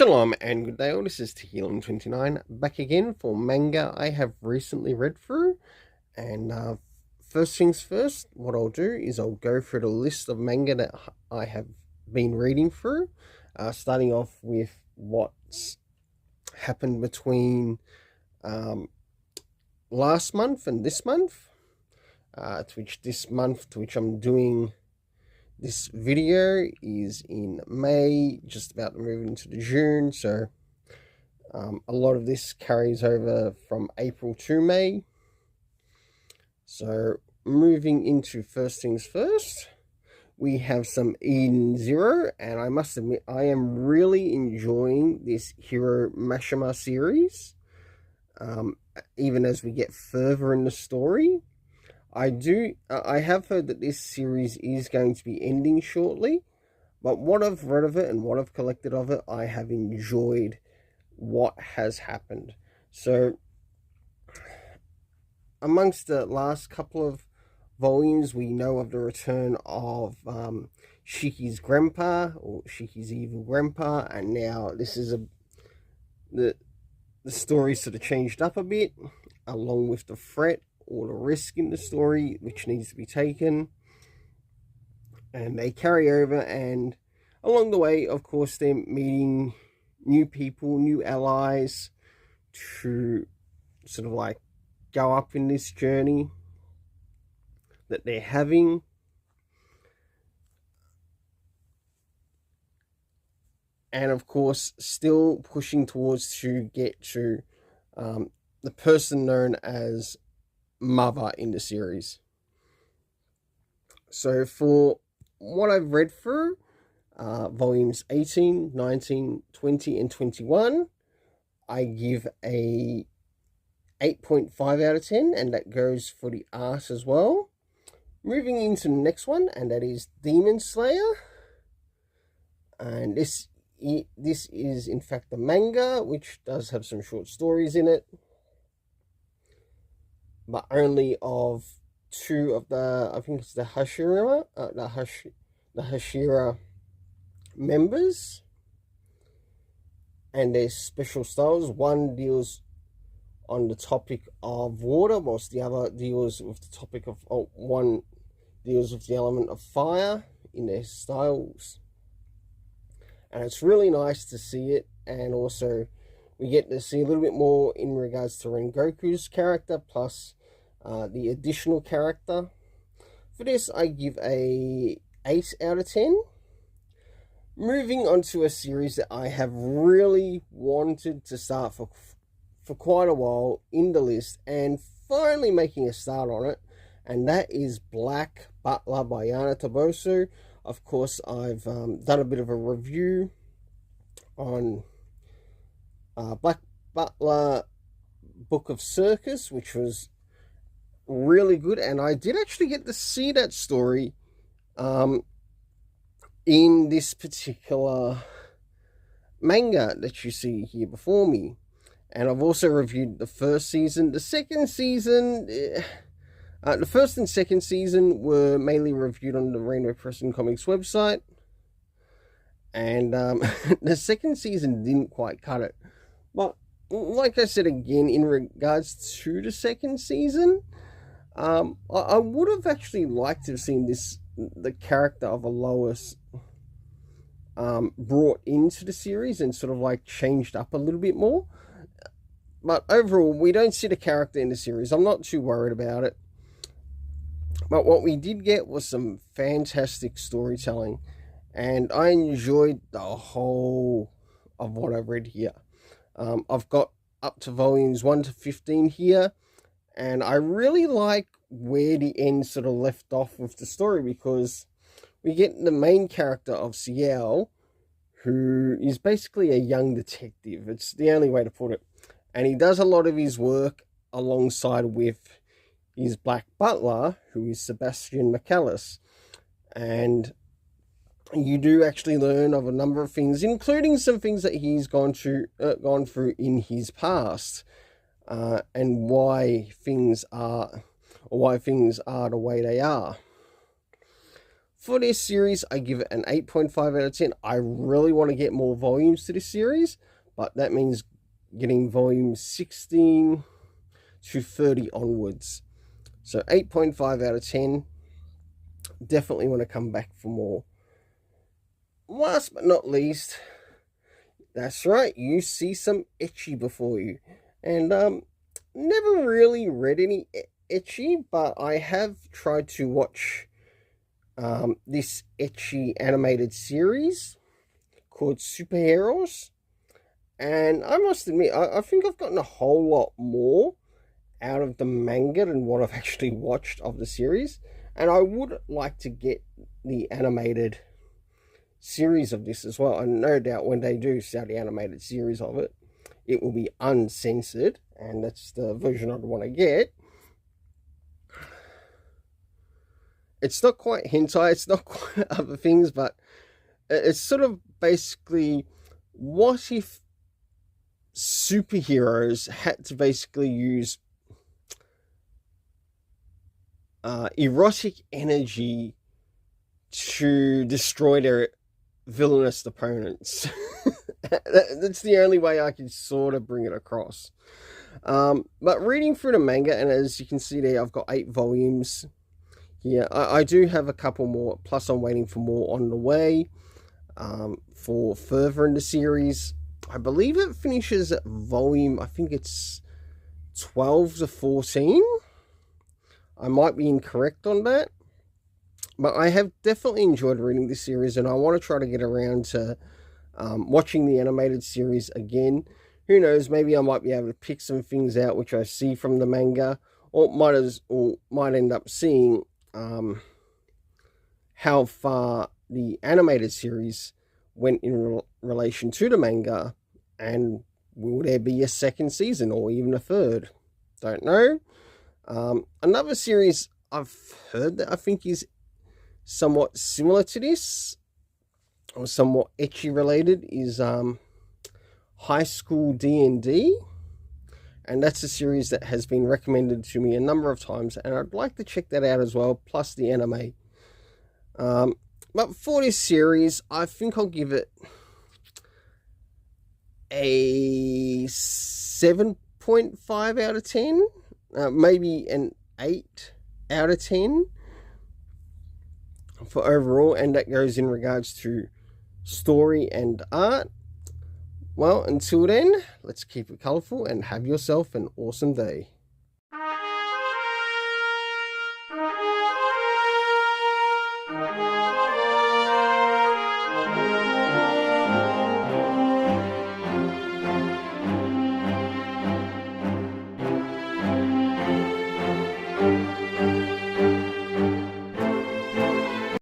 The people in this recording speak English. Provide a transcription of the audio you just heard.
Shalom and good day all, this is Tequila29 back again for manga I have recently read through. And first things first, what I'll do is I'll go through the list of manga that I have been reading through, starting off with what's happened between last month and this month, to which I'm doing this video is in May, just about to move into the June, so a lot of this carries over from April to May. So moving into first things first, we have some Eden Zero, and I must admit I am really enjoying this Hero Mashima series, even as we get further in the story. I have heard that this series is going to be ending shortly, but what I've read of it and what I've collected of it, I have enjoyed what has happened. So, amongst the last couple of volumes, we know of the return of Shiki's grandpa, or Shiki's evil grandpa, and now this is the story sort of changed up a bit, along with the threat or the risk in the story which needs to be taken, and they carry over, and along the way, of course, they're meeting new people, new allies, to sort of like go up in this journey that they're having. And of course, still pushing towards to get to the person known as Mother in the series. So for what I've read through, volumes 18, 19, 20, and 21, I give a 8.5 out of 10, and that goes for the art as well. Moving into the next one, and that is Demon Slayer. And this is in fact the manga, which does have some short stories in it, but only of two of the, I think it's the Hashira members, and their special styles. One deals on the topic of water, whilst the other deals with the topic of, one deals with the element of fire in their styles. And it's really nice to see it, and also we get to see a little bit more in regards to Rengoku's character, plus the additional character. For this, I give a 8 out of 10. Moving on to a series that I have really wanted to start for quite a while in the list, and finally making a start on it, and that is Black Butler by Tabosu. Of course, I've done a bit of a review on Black Butler Book of Circus, which was really good, and I did actually get to see that story in this particular manga that you see here before me. And I've also reviewed the first season. The second season, the first and second season were mainly reviewed on the Rainbow Press and Comics website, and the second season didn't quite cut it. But like I said again, in regards to the second season, I would have actually liked to have seen the character of Alois brought into the series and sort of like changed up a little bit more. But overall, we don't see the character in the series. I'm not too worried about it. But what we did get was some fantastic storytelling, and I enjoyed the whole of what I've read here. I've got up to volumes 1 to 15 here, and I really like where the end sort of left off with the story, because we get the main character of Ciel, who is basically a young detective. It's the only way to put it. And he does a lot of his work alongside with his Black Butler, who is Sebastian McAllis. And you do actually learn of a number of things, including some things that he's gone through in his past, and why things are the way they are. For this series, I give it an 8.5 out of 10. I really want to get more volumes to this series, but that means getting volume 16 to 30 onwards. So 8.5 out of 10. Definitely want to come back for more. Last but not least, that's right, you see some ecchi before you. And never really read any ecchi, but I have tried to watch this ecchi animated series called Superheroes. And I must admit, I think I've gotten a whole lot more out of the manga than what I've actually watched of the series. And I would like to get the animated series of this as well. And no doubt when they do sell the animated series of it, it will be uncensored. And that's the version I'd want to get. It's not quite hentai, it's not quite other things, but it's sort of basically, what if superheroes had to basically use erotic energy to destroy their villainous opponents? That's the only way I can sort of bring it across. But reading through the manga, and as you can see there, I've got 8 volumes. Yeah, I do have a couple more, plus I'm waiting for more on the way for further in the series. I believe it finishes at volume, I think it's 12 to 14. I might be incorrect on that. But I have definitely enjoyed reading this series, and I want to try to get around to watching the animated series again. Who knows, maybe I might be able to pick some things out which I see from the manga, or might end up seeing how far the animated series went in relation to the manga, and will there be a second season or even a third? Don't know. Another series I've heard that I think is somewhat similar to this, or somewhat ecchi related, is High School D&D. And that's a series that has been recommended to me a number of times, and I'd like to check that out as well, plus the anime. But for this series, I think I'll give it a 7.5 out of 10. Maybe an 8 out of 10 for overall, and that goes in regards to story and art. Well, until then, let's keep it colourful and have yourself an awesome day.